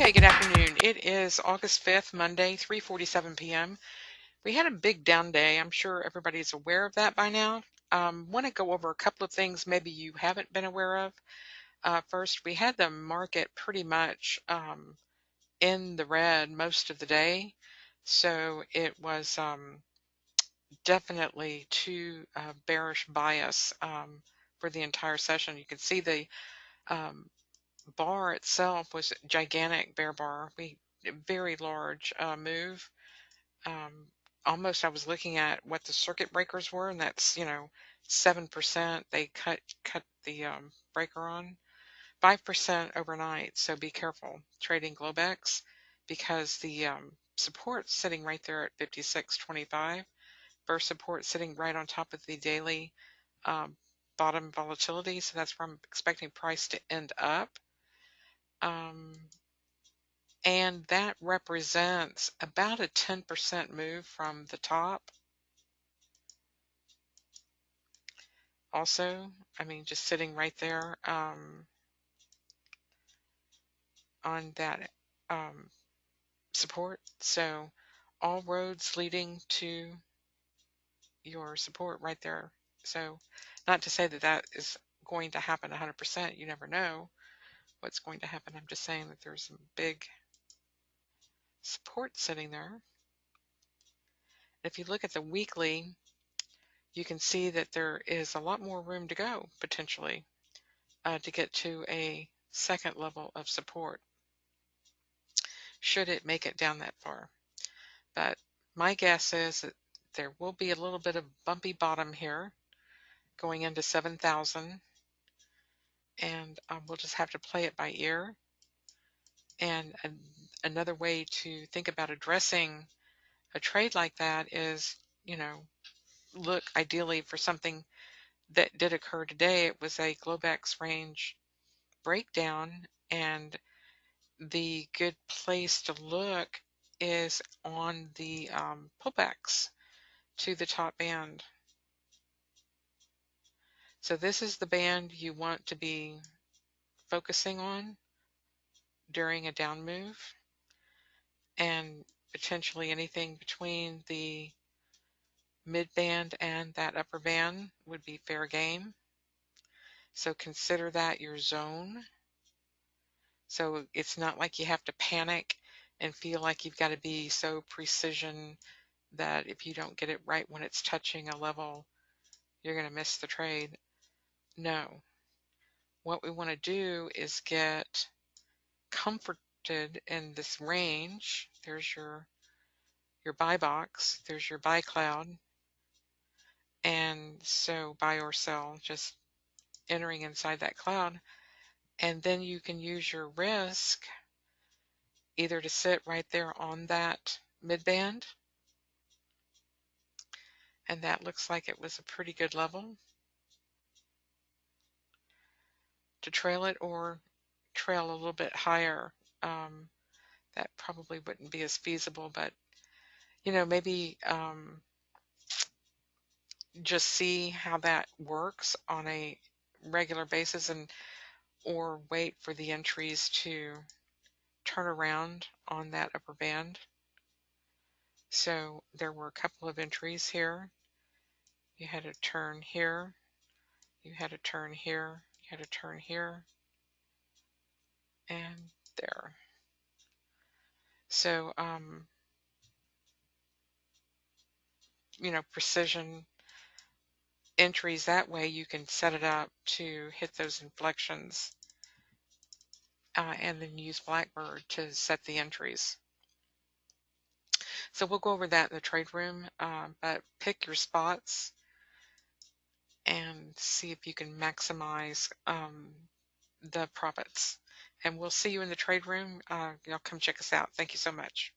Okay, good afternoon. It is August 5th, Monday, 3:47 p.m. We had a big down day. I'm sure everybody's aware of that by now. Want to go over a couple of things maybe you haven't been aware of. First, we had the market pretty much in the red most of the day. So it was definitely too bearish bias for the entire session. You can see the um, bar itself was a gigantic bear bar. Very large move. Um, Almost I was looking at what the circuit breakers were, and that's 7%. They cut the breaker on 5% overnight. So be careful trading Globex because the support's sitting right there at 56.25. First support sitting right on top of the daily um, bottom volatility. So that's where I'm expecting price to end up. And that represents about a 10% move from the top. Also, I mean, just sitting right there on that support. So all roads leading to your support right there. So not to say that that is going to happen 100%. You never know what's going to happen. I'm just saying that there's some big support sitting there. If you look at the weekly, you can see that there is a lot more room to go potentially to get to a second level of support should it make it down that far. But my guess is that there will be a little bit of bumpy bottom here going into 7,000, and we'll just have to play it by ear. And another way to think about addressing a trade like that is, look ideally for something that did occur today. It was a Globex range breakdown, and the good place to look is on the pullbacks to the top band. So this is the band you want to be focusing on during a down move, and potentially anything between the mid band and that upper band would be fair game. So consider that your zone. So it's not like you have to panic and feel like you've got to be so precision that if you don't get it right when it's touching a level, you're going to miss the trade. No. What we want to do is get comforted in this range. There's your buy box. There's your buy cloud. And so buy or sell, just entering inside that cloud. And then you can use your risk either to sit right there on that midband, and that looks like it was a pretty good level to trail it, or trail a little bit higher. That probably wouldn't be as feasible, but maybe just see how that works on a regular basis, and or wait for the entries to turn around on that upper band. So there were a couple of entries here. You had a turn here, you had a turn here, you had a turn here, and there. So precision entries, that way you can set it up to hit those inflections, and then use Blackbird to set the entries. So we'll go over that in the trade room, but pick your spots and see if you can maximize the profits. And we'll see you in the trade room. Y'all come check us out. Thank you so much.